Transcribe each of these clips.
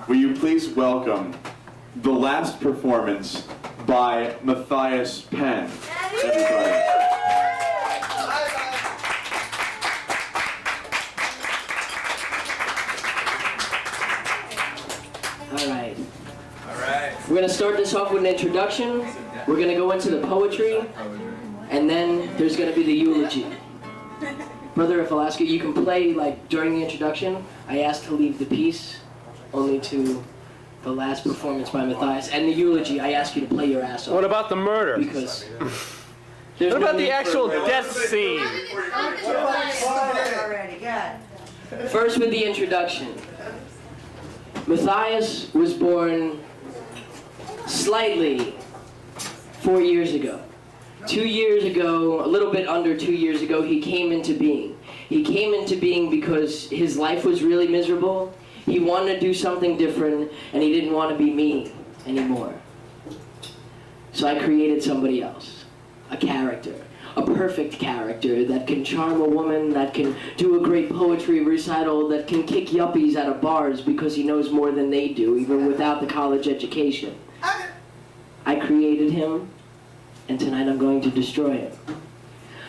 will you please welcome the last performance by Matthias Penn, everybody. All right. We're going to start this off with an introduction. We're going to go into the poetry, and then there's going to be the eulogy. Brother, if I'll ask you, you can play like during the introduction. I asked to leave the piece only to the last performance by Matthias, and the eulogy, I ask you to play your ass off. What about the murder? Because what about the actual death scene? First with the introduction. Matthias was born slightly 4 years ago. 2 years ago, a little bit under 2 years ago, he came into being. He came into being because his life was really miserable. He wanted to do something different, and he didn't want to be me anymore. So I created somebody else, a character, a perfect character that can charm a woman, that can do a great poetry recital, that can kick yuppies out of bars because he knows more than they do, even without the college education. I created him, and tonight I'm going to destroy him.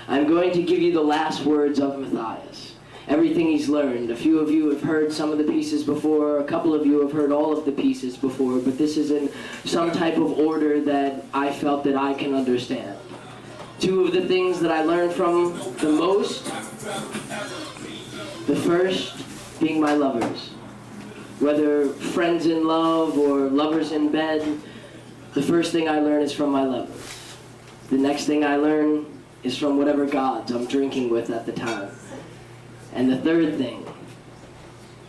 I'm going to give you the last words of Matthias. Everything he's learned. A few of you have heard some of the pieces before, a couple of you have heard all of the pieces before, but this is in some type of order that I felt that I can understand. Two of the things that I learned from the most, the first being my lovers. Whether friends in love or lovers in bed, the first thing I learn is from my lovers. The next thing I learn is from whatever gods I'm drinking with at the time. And the third thing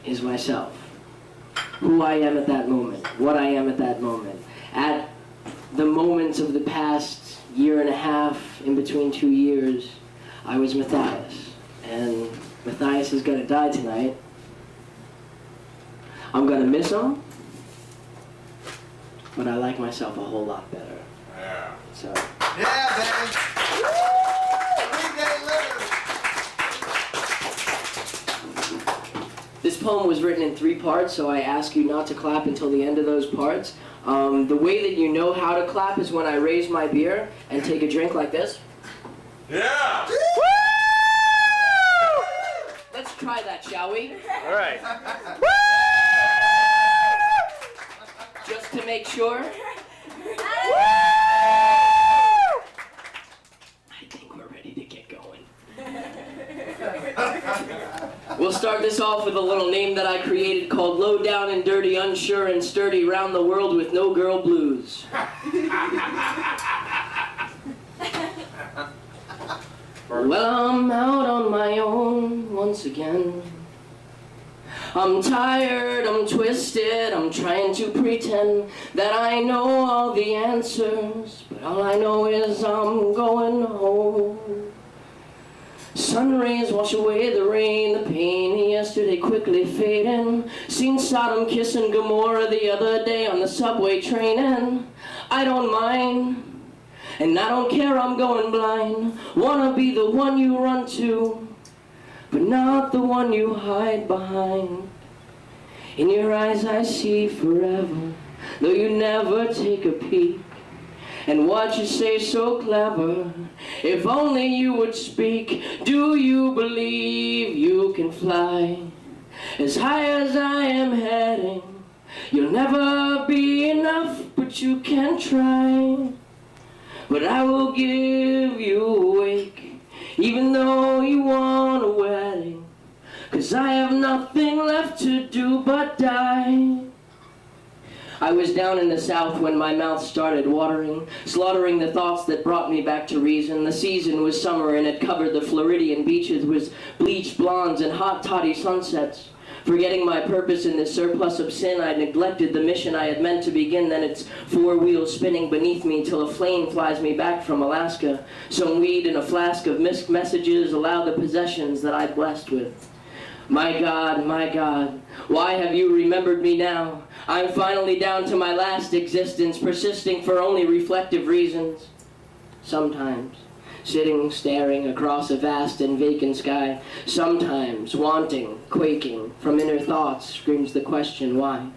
is myself. Who I am at that moment, what I am at that moment. At the moments of the past year and a half, in between 2 years, I was Matthias. And Matthias is gonna die tonight. I'm gonna miss him, but I like myself a whole lot better. Yeah. So. Yeah, baby. 3-day litter. This poem was written in 3 parts, so I ask you not to clap until the end of those parts. The way that you know how to clap is when I raise my beer and take a drink like this. Yeah. Woo! Let's try that, shall we? All right. Just to make sure. I think we're ready to get going. We'll start this off with a little name that I created called Low Down and Dirty, Unsure and Sturdy, Round the World with No Girl Blues. Well, I'm out on my own once again. I'm tired, I'm twisted, I'm trying to pretend that I know all the answers, but all I know is I'm going home. Sun rays wash away the rain, the pain yesterday quickly fading. Seen Sodom kissing Gomorrah the other day on the subway train, and I don't mind, and I don't care, I'm going blind. Wanna be the one you run to, but not the one you hide behind. In your eyes I see forever, though you never take a peek. And what you say so clever, if only you would speak. Do you believe you can fly as high as I am heading? You'll never be enough, but you can try. But I will give you a wake, even though you want a wedding. 'Cause I have nothing left to do but die. I was down in the south when my mouth started watering, slaughtering the thoughts that brought me back to reason. The season was summer and it covered the Floridian beaches with bleached blondes and hot toddy sunsets. Forgetting my purpose in this surplus of sin, I neglected the mission I had meant to begin. Then it's 4 wheels spinning beneath me till a flame flies me back from Alaska. Some weed in a flask of missed messages allow the possessions that I blessed with. My God, why have you remembered me now? I'm finally down to my last existence, persisting for only reflective reasons. Sometimes, sitting, staring across a vast and vacant sky. Sometimes, wanting, quaking, from inner thoughts screams the question, why?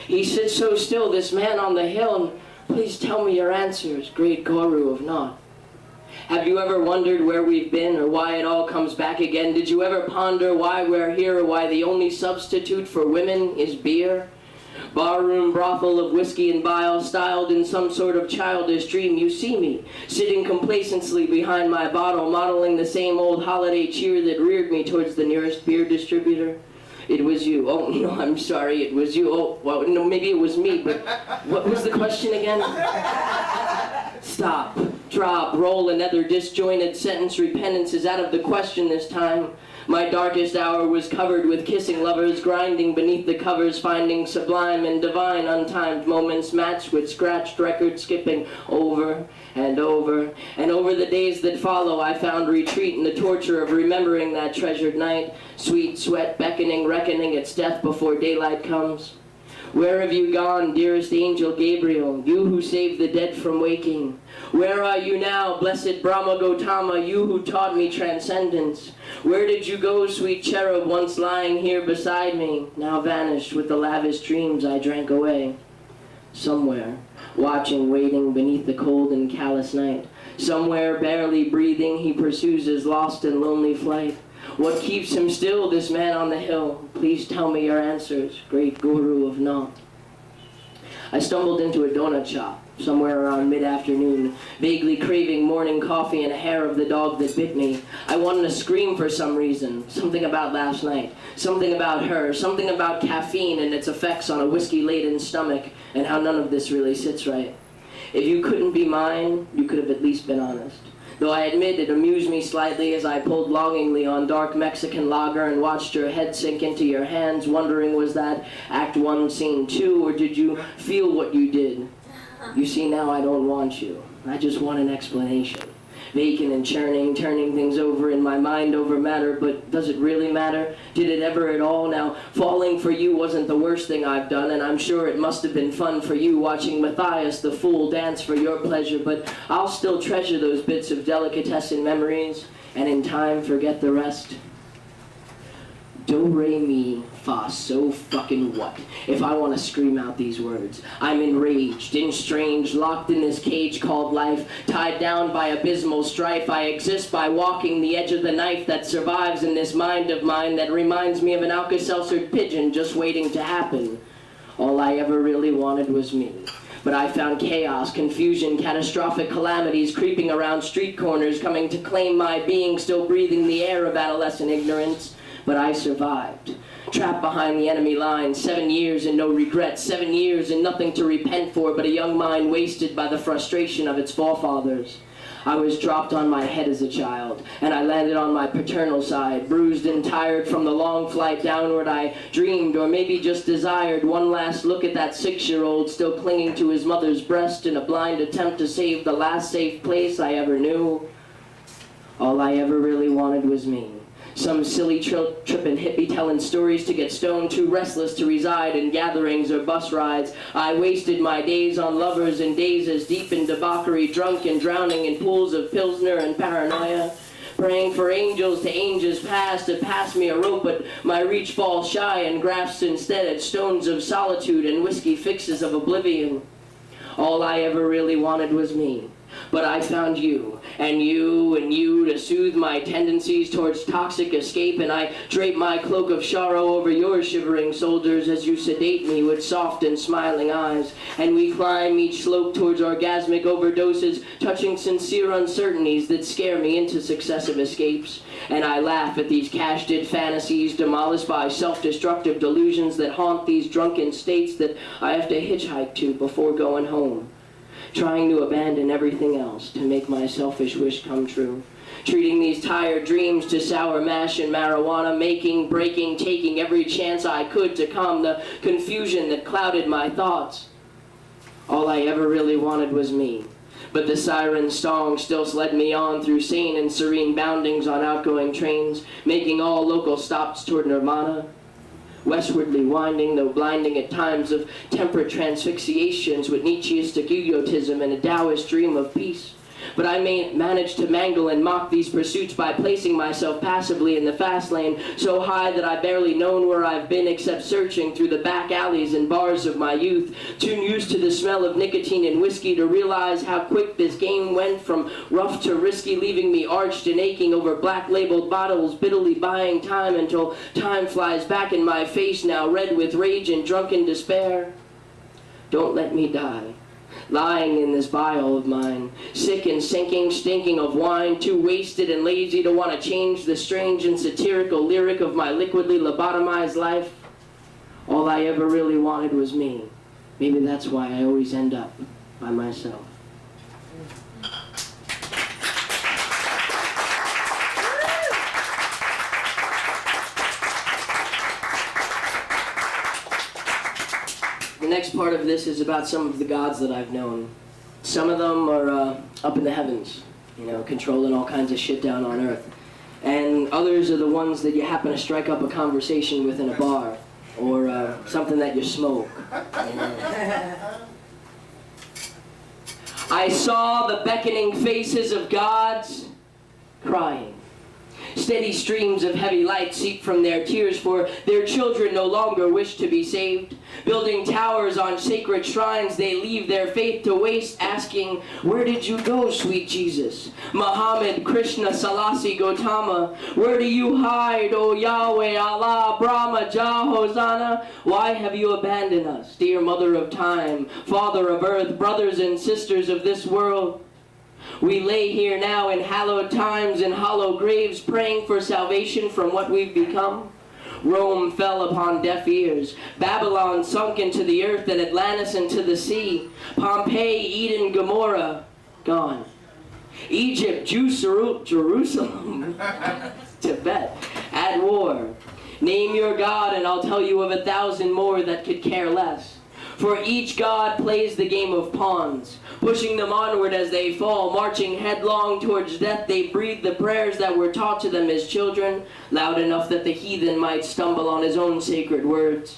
He sits so still, this man on the hill, and please tell me your answers, great guru of naught. Have you ever wondered where we've been or why it all comes back again? Did you ever ponder why we're here or why the only substitute for women is beer? Barroom brothel of whiskey and bile, styled in some sort of childish dream. You see me, sitting complacently behind my bottle, modeling the same old holiday cheer that reared me towards the nearest beer distributor. It was you. Oh, no, I'm sorry, it was you. Oh, well, no, maybe it was me, but what was the question again? Stop, drop, roll another disjointed sentence. Repentance is out of the question this time. My darkest hour was covered with kissing lovers, grinding beneath the covers, finding sublime and divine untimed moments matched with scratched records, skipping over and over. And over the days that follow, I found retreat in the torture of remembering that treasured night, sweet sweat beckoning, reckoning its death before daylight comes. Where have you gone, dearest angel Gabriel, you who saved the dead from waking? Where are you now, blessed Brahma Gautama, you who taught me transcendence? Where did you go, sweet cherub, once lying here beside me, now vanished with the lavish dreams I drank away? Somewhere, watching, waiting beneath the cold and callous night, somewhere, barely breathing, he pursues his lost and lonely flight. What keeps him still, this man on the hill? Please tell me your answers, great guru of naught. I stumbled into a donut shop somewhere around mid-afternoon, vaguely craving morning coffee and hair of the dog that bit me. I wanted to scream for some reason, something about last night, something about her, something about caffeine and its effects on a whiskey-laden stomach, and how none of this really sits right. If you couldn't be mine, you could have at least been honest. Though I admit it amused me slightly as I pulled longingly on dark Mexican lager and watched your head sink into your hands, wondering was that Act 1, Scene 2, or did you feel what you did? You see, now I don't want you. I just want an explanation. Vacant and churning, turning things over in my mind over matter, but does it really matter? Did it ever at all? Now, falling for you wasn't the worst thing I've done, and I'm sure it must have been fun for you watching Matthias the fool dance for your pleasure, but I'll still treasure those bits of delicatessen memories, and in time forget the rest. Do, re, mi, fa, so fucking what? If I want to scream out these words. I'm enraged, estranged, locked in this cage called life, tied down by abysmal strife. I exist by walking the edge of the knife that survives in this mind of mine that reminds me of an Alka-Seltzer pigeon just waiting to happen. All I ever really wanted was me. But I found chaos, confusion, catastrophic calamities creeping around street corners, coming to claim my being, still breathing the air of adolescent ignorance. But I survived, trapped behind the enemy lines, 7 years and no regrets, 7 years and nothing to repent for but a young mind wasted by the frustration of its forefathers. I was dropped on my head as a child, and I landed on my paternal side, bruised and tired from the long flight downward. I dreamed, or maybe just desired, one last look at that 6-year-old still clinging to his mother's breast in a blind attempt to save the last safe place I ever knew. All I ever really wanted was me. Some silly trippin' hippie telling stories to get stoned, too restless to reside in gatherings or bus rides. I wasted my days on lovers and dazes, deep in debauchery, drunk and drowning in pools of Pilsner and paranoia. Praying for angels to angels past to pass me a rope, but my reach falls shy and grasps instead at stones of solitude and whiskey fixes of oblivion. All I ever really wanted was me. But I found you, and you to soothe my tendencies towards toxic escape, and I drape my cloak of sorrow over your shivering shoulders as you sedate me with soft and smiling eyes, and we climb each slope towards orgasmic overdoses, touching sincere uncertainties that scare me into successive escapes, and I laugh at these cashed-in fantasies demolished by self-destructive delusions that haunt these drunken states that I have to hitchhike to before going home. Trying to abandon everything else to make my selfish wish come true. Treating these tired dreams to sour mash and marijuana, making, breaking, taking every chance I could to calm the confusion that clouded my thoughts. All I ever really wanted was me. But the siren song still led me on through sane and serene boundings on outgoing trains, making all local stops toward nirvana. Westwardly winding, though blinding at times of temperate transfixiations with Nietzscheistic egotism and a Taoist dream of peace. but I may manage to mangle and mock these pursuits by placing myself passively in the fast lane, so high that I barely known where I've been except searching through the back alleys and bars of my youth, too used to the smell of nicotine and whiskey to realize how quick this game went from rough to risky, leaving me arched and aching over black-labeled bottles, bitterly buying time until time flies back in my face, now red with rage and drunken despair. Don't let me die, lying in this vial of mine, sick and sinking, stinking of wine, too wasted and lazy to want to change the strange and satirical lyric of my liquidly lobotomized life. All I ever really wanted was me. Maybe that's why I always end up by myself. The next part of this is about some of the gods that I've known. Some of them are up in the heavens, controlling all kinds of shit down on earth. And others are the ones that you happen to strike up a conversation with in a bar, or something that you smoke. I saw the beckoning faces of gods crying. Steady streams of heavy light seep from their tears, for their children no longer wish to be saved. Building towers on sacred shrines, they leave their faith to waste, asking, "Where did you go, sweet Jesus? Muhammad, Krishna, Selassie, Gautama, where do you hide, O Yahweh, Allah, Brahma, Jah, Hosanna? Why have you abandoned us, dear Mother of Time, Father of Earth, brothers and sisters of this world? We lay here now in hallowed times in hollow graves, praying for salvation from what we've become. Rome fell upon deaf ears. Babylon sunk into the earth, and Atlantis into the sea. Pompeii, Eden, Gomorrah, gone. Egypt, Jerusalem, Tibet, at war. Name your God, and I'll tell you of 1,000 more that could care less. For each god plays the game of pawns, pushing them onward as they fall, marching headlong towards death. They breathe the prayers that were taught to them as children, loud enough that the heathen might stumble on his own sacred words.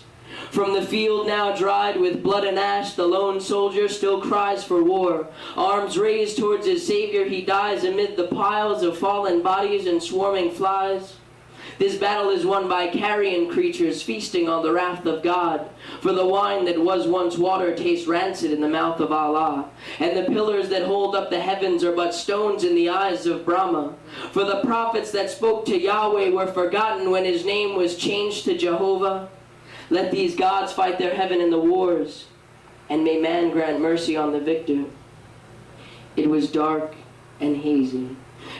From the field now dried with blood and ash, the lone soldier still cries for war. Arms raised towards his savior, he dies amid the piles of fallen bodies and swarming flies. This battle is won by carrion creatures feasting on the wrath of God. For the wine that was once water tastes rancid in the mouth of Allah. And the pillars that hold up the heavens are but stones in the eyes of Brahma. For the prophets that spoke to Yahweh were forgotten when his name was changed to Jehovah. Let these gods fight their heaven in the wars, and may man grant mercy on the victor. It was dark and hazy,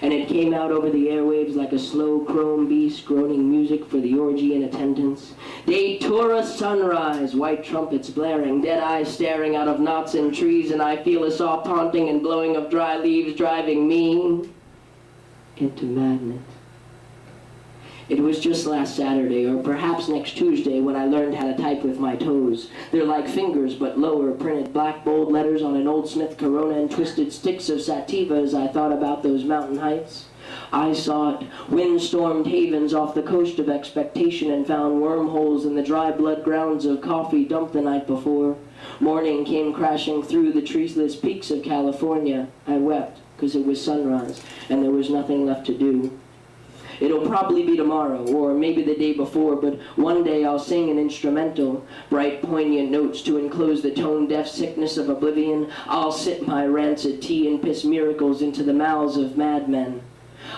and it came out over the airwaves like a slow chrome beast groaning music for the orgy in attendance. Day tore a sunrise, white trumpets blaring, dead eyes staring out of knots in trees, and I feel a soft haunting and blowing of dry leaves driving me into madness. It was just last Saturday, or perhaps next Tuesday, when I learned how to type with my toes. They're like fingers, but lower, printed black bold letters on an old Smith Corona and twisted sticks of sativa as I thought about those mountain heights. I sought wind-stormed havens off the coast of expectation and found wormholes in the dry blood grounds of coffee dumped the night before. Morning came crashing through the treeless peaks of California. I wept, because it was sunrise, and there was nothing left to do. It'll probably be tomorrow, or maybe the day before, but one day I'll sing an instrumental, bright, poignant notes to enclose the tone-deaf sickness of oblivion. I'll sip my rancid tea and piss miracles into the mouths of madmen.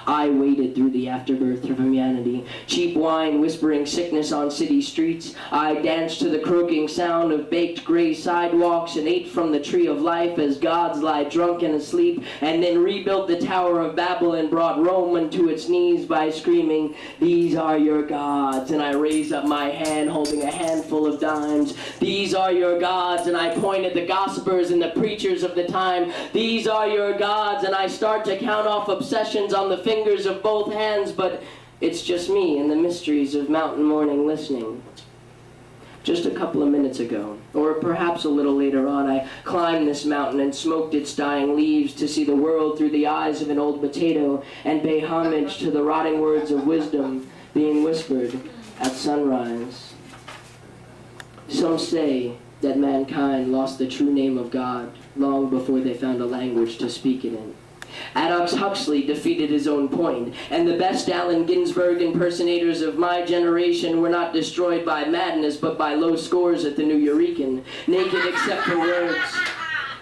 I waded through the afterbirth of humanity, cheap wine whispering sickness on city streets. I danced to the croaking sound of baked gray sidewalks and ate from the tree of life as gods lie drunk and asleep, and then rebuilt the Tower of Babel and brought Rome unto its knees by screaming, "These are your gods," and I raised up my hand holding a handful of dimes. "These are your gods," and I point at the gossipers and the preachers of the time. "These are your gods," and I start to count off obsessions on the fingers of both hands, but it's just me and the mysteries of mountain morning listening. Just a couple of minutes ago, or perhaps a little later on, I climbed this mountain and smoked its dying leaves to see the world through the eyes of an old potato and pay homage to the rotting words of wisdom being whispered at sunrise. Some say that mankind lost the true name of God long before they found a language to speak it in. Aldous Huxley defeated his own point, and the best Allen Ginsberg impersonators of my generation were not destroyed by madness, but by low scores at the New Eurekan, naked except for words.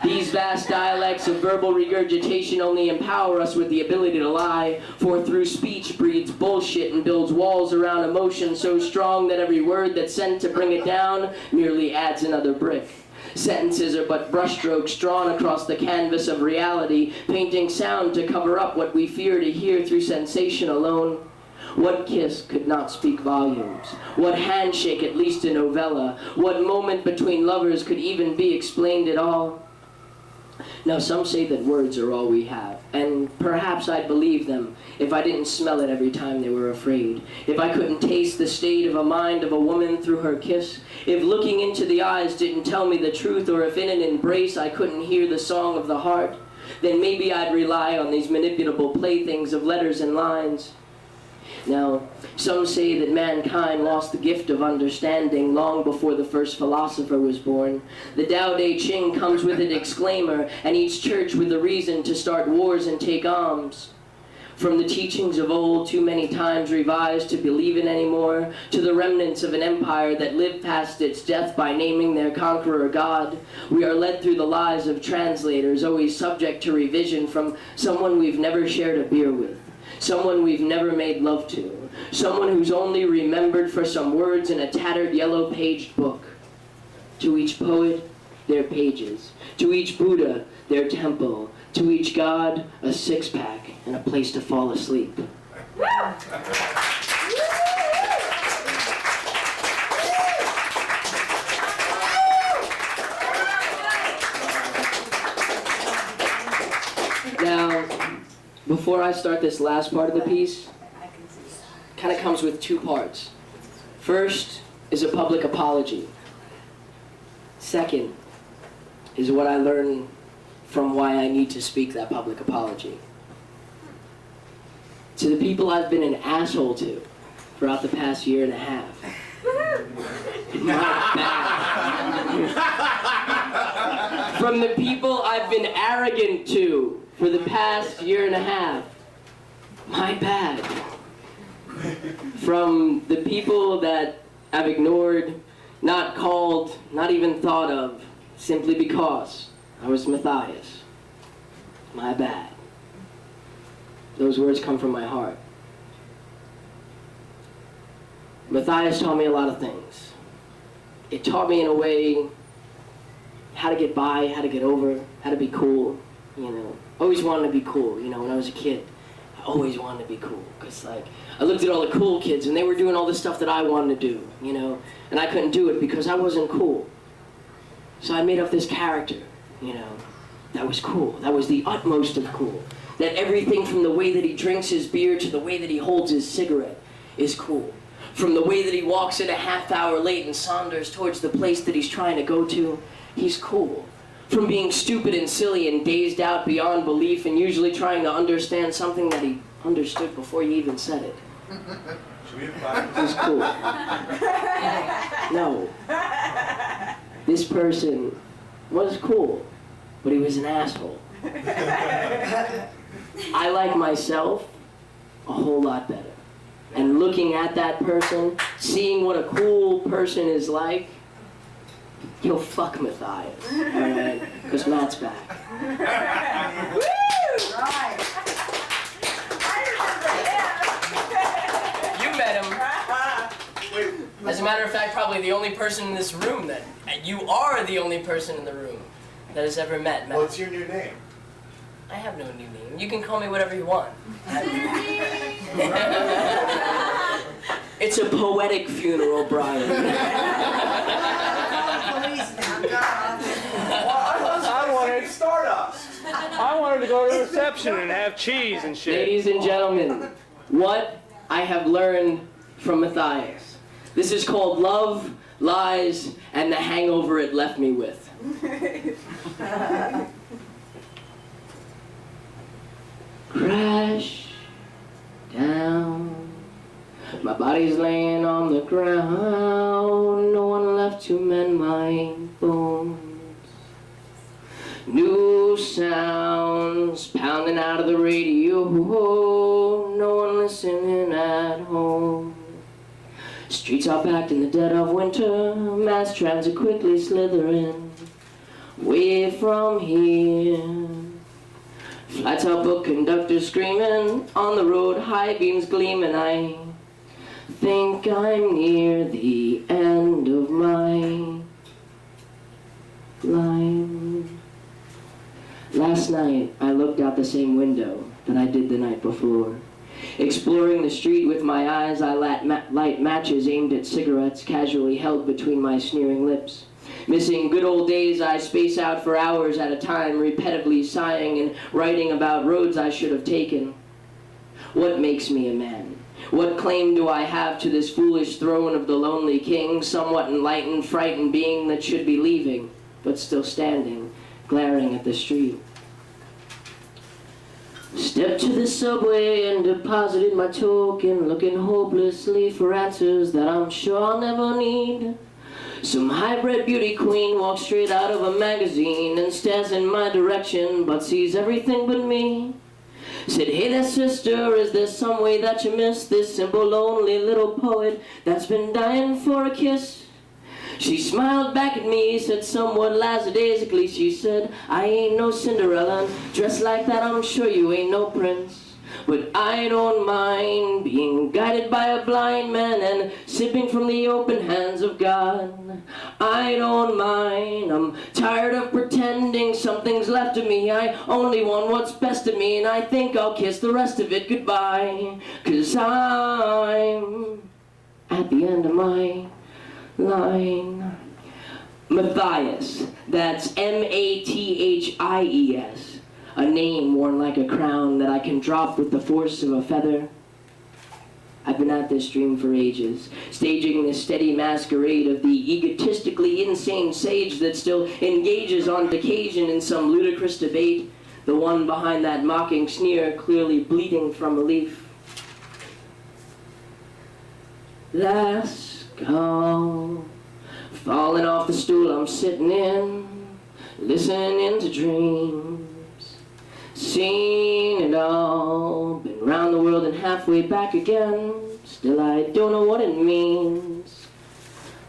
These vast dialects of verbal regurgitation only empower us with the ability to lie, for through speech breeds bullshit and builds walls around emotion so strong that every word that's sent to bring it down merely adds another brick. Sentences are but brushstrokes drawn across the canvas of reality, painting sound to cover up what we fear to hear through sensation alone. What kiss could not speak volumes? What handshake, at least a novella? What moment between lovers could even be explained at all? Now some say that words are all we have, and perhaps I'd believe them if I didn't smell it every time they were afraid, if I couldn't taste the state of a mind of a woman through her kiss, if looking into the eyes didn't tell me the truth, or if in an embrace I couldn't hear the song of the heart, then maybe I'd rely on these manipulable playthings of letters and lines. Now, some say that mankind lost the gift of understanding long before the first philosopher was born. The Tao Te Ching comes with an exclaimer, and each church with a reason to start wars and take arms. From the teachings of old, too many times revised to believe in anymore, to the remnants of an empire that lived past its death by naming their conqueror God, we are led through the lies of translators, always subject to revision from someone we've never shared a beer with. Someone we've never made love to. Someone who's only remembered for some words in a tattered yellow-paged book. To each poet, their pages. To each Buddha, their temple. To each god, a six-pack and a place to fall asleep. Now, before I start this last part of the piece, kind of comes with two parts. First is a public apology. Second is what I learned from why I need to speak that public apology. To the people I've been an asshole to throughout the past year and a half. Not bad. From the people I've been arrogant to for the past year and a half. My bad. From the people that I've ignored, not called, not even thought of, simply because I was Matthias. My bad. Those words come from my heart. Matthias taught me a lot of things. It taught me in a way how to get by, how to get over, how to be cool, you know. Always wanted to be cool, you know, when I was a kid. I always wanted to be cool, because, like, I looked at all the cool kids, and they were doing all the stuff that I wanted to do, you know, and I couldn't do it because I wasn't cool. So I made up this character, you know, that was cool. That was the utmost of cool. That everything from the way that he drinks his beer to the way that he holds his cigarette is cool. From the way that he walks in a half hour late and saunters towards the place that he's trying to go to, he's cool. From being stupid and silly and dazed out beyond belief and usually trying to understand something that he understood before he even said it. He's cool. No. This person was cool, but he was an asshole. I like myself a whole lot better. And looking at that person, seeing what a cool person is like, yo, fuck Matthias, alright? Because Matt's back. Woo! Right. I remember him. You met him. As a matter of fact, probably the only person in this room that, you are the only person in the room that has ever met Matt. What's your new name? I have no new name. You can call me whatever you want. It's a poetic funeral, Brian. I wanted to go to the reception and have cheese and shit. Ladies and gentlemen, what I have learned from Matthias. This is called Love, Lies, and the Hangover It Left Me With. Crash down. My body's laying on the ground. No one left to mend my bones. New sounds pounding out of the radio. No one listening at home. Streets are packed in the dead of winter. Mass transit quickly slithering away from here. Flights are booked, conductors screaming, on the road high beams gleaming. I think I'm near the end of my line. Last night I looked out the same window that I did the night before. Exploring the street with my eyes, I light matches aimed at cigarettes casually held between my sneering lips. Missing good old days, I space out for hours at a time, repetitively sighing and writing about roads I should have taken. What makes me a man? What claim do I have to this foolish throne of the lonely king, somewhat enlightened, frightened being that should be leaving, but still standing, glaring at the street? Stepped to the subway and deposited my token, looking hopelessly for answers that I'm sure I'll never need. Some hybrid beauty queen walks straight out of a magazine and stares in my direction, but sees everything but me. Said, hey there sister, is there some way that you miss this simple lonely little poet that's been dying for a kiss? She smiled back at me, said somewhat lackadaisically, she said, I ain't no Cinderella, and dressed like that I'm sure you ain't no prince. But I don't mind being guided by a blind man and sipping from the open hands of God. I don't mind, I'm tired of pretending something's left of me. I only want what's best of me, and I think I'll kiss the rest of it goodbye. 'Cause I'm at the end of my line. Matthias, that's Mathies. A name worn like a crown that I can drop with the force of a feather. I've been at this dream for ages, staging this steady masquerade of the egotistically insane sage that still engages on occasion in some ludicrous debate, the one behind that mocking sneer clearly bleeding from a leaf. Last call, falling off the stool I'm sitting in, listening to dreams. Seen it all, been round the world and halfway back again. Still I don't know what it means,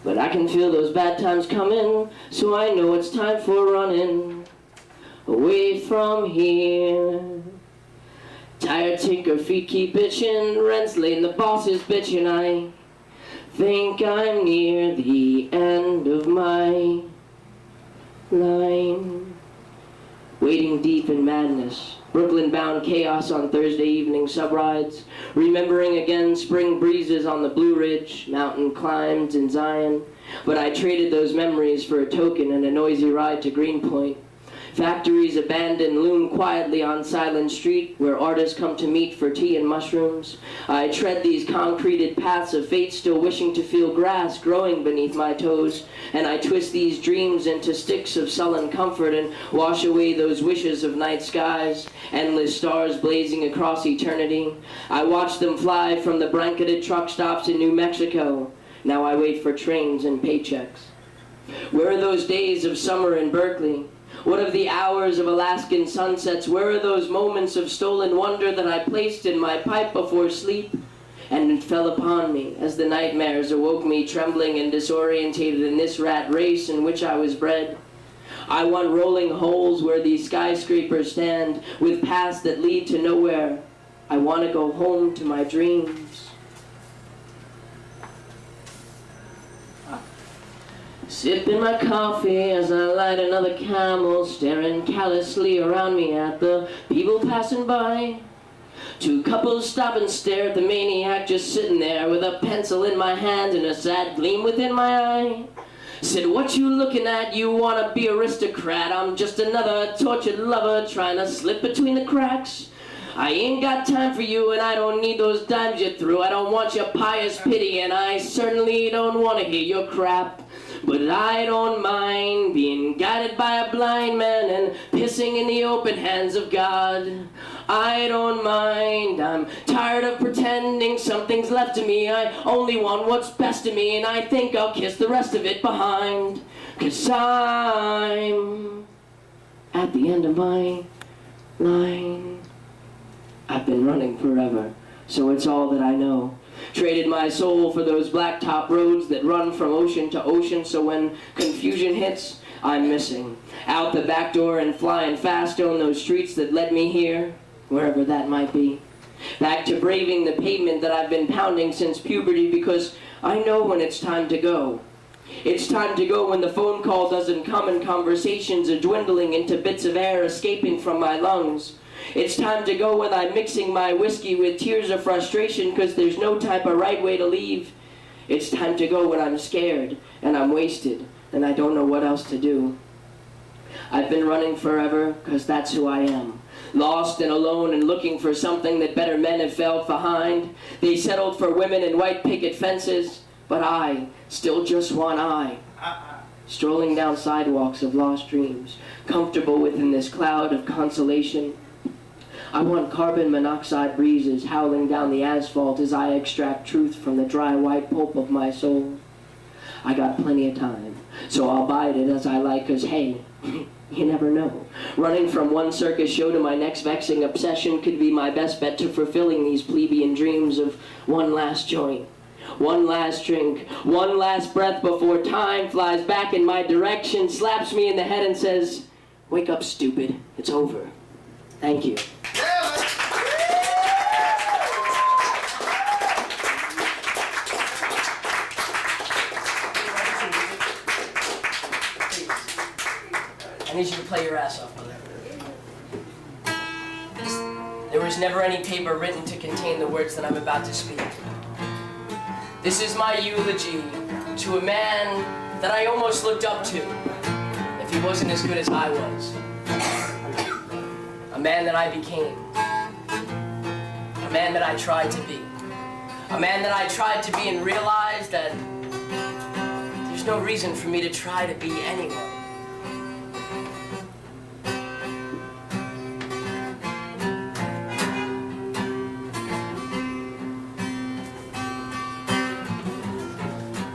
but I can feel those bad times coming, so I know it's time for running away from here. Tired tinker feet keep itching, rent's late and the boss is bitching. I think I'm near the end of my line. Wading deep in madness, Brooklyn-bound chaos on Thursday evening subrides, remembering again spring breezes on the Blue Ridge, mountain climbs in Zion, but I traded those memories for a token and a noisy ride to Greenpoint. Factories abandoned loom quietly on Silent Street, where artists come to meet for tea and mushrooms. I tread these concreted paths of fate, still wishing to feel grass growing beneath my toes, and I twist these dreams into sticks of sullen comfort and wash away those wishes of night skies, endless stars blazing across eternity. I watch them fly from the blanketed truck stops in New Mexico. Now I wait for trains and paychecks. Where are those days of summer in Berkeley? What of the hours of Alaskan sunsets? Where are those moments of stolen wonder that I placed in my pipe before sleep? And it fell upon me as the nightmares awoke me, trembling and disorientated in this rat race in which I was bred. I want rolling holes where these skyscrapers stand, with paths that lead to nowhere. I want to go home to my dreams. Sipping my coffee as I light another Camel, staring callously around me at the people passing by. Two couples stop and stare at the maniac just sitting there with a pencil in my hand and a sad gleam within my eye. Said, what you looking at? You wanna be aristocrat? I'm just another tortured lover trying to slip between the cracks. I ain't got time for you, and I don't need those dimes you threw. I don't want your pious pity, and I certainly don't want to hear your crap. But I don't mind being guided by a blind man and pissing in the open hands of God. I don't mind, I'm tired of pretending something's left of me. I only want what's best of me, and I think I'll kiss the rest of it behind. 'Cause I'm at the end of my line. I've been running forever, so it's all that I know. Traded my soul for those blacktop roads that run from ocean to ocean, so when confusion hits, I'm missing. Out the back door and flying fast on those streets that led me here, wherever that might be. Back to braving the pavement that I've been pounding since puberty, because I know when it's time to go. It's time to go when the phone call doesn't come and conversations are dwindling into bits of air escaping from my lungs. It's time to go when I'm mixing my whiskey with tears of frustration because there's no type of right way to leave. It's time to go when I'm scared and I'm wasted and I don't know what else to do. I've been running forever because that's who I am. Lost and alone and looking for something that better men have felt behind. They settled for women and white picket fences, but I still just want I. Strolling down sidewalks of lost dreams, comfortable within this cloud of consolation. I want carbon monoxide breezes howling down the asphalt as I extract truth from the dry white pulp of my soul. I got plenty of time, so I'll bide it as I like, 'cause hey, you never know. Running from one circus show to my next vexing obsession could be my best bet to fulfilling these plebeian dreams of one last joint, one last drink, one last breath before time flies back in my direction, slaps me in the head and says, "Wake up, stupid, it's over." Thank you. I need you to play your ass off, brother. There was never any paper written to contain the words that I'm about to speak. This is my eulogy to a man that I almost looked up to, if he wasn't as good as I was. A man that I became. A man that I tried to be. A man that I tried to be and realized that there's no reason for me to try to be anyone.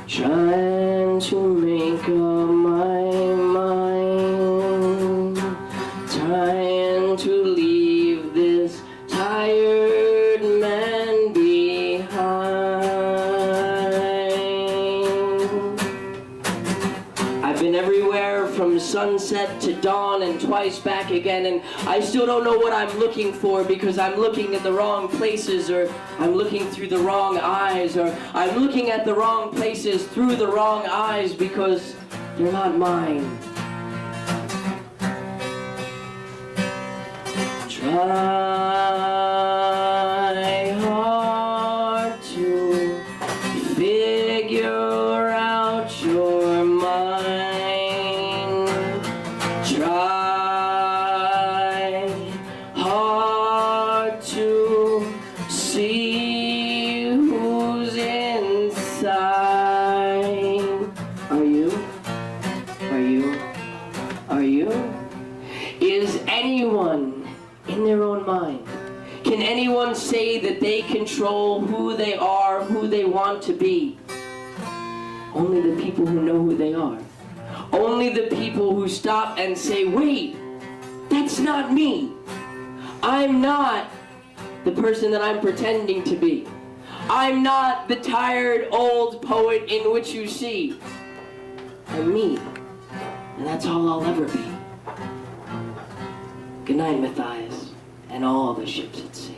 Trying to make up my mind, trying to leave this tired man behind. I've been everywhere from sunset to dawn and twice back again, and I still don't know what I'm looking for because I'm looking at the wrong places, or I'm looking through the wrong eyes, or I'm looking at the wrong places through the wrong eyes because they're not mine. Try hard to figure out your mind. Try hard to see who's inside. Are you? Are you? Are you? Is anyone in their own mind? Can anyone say that they control who they are, who they want to be? Only the people who know who they are. Only the people who stop and say, wait, that's not me. I'm not the person that I'm pretending to be. I'm not the tired old poet in which you see. I'm me, and that's all I'll ever be. Good night, Matthias, and all the ships at sea.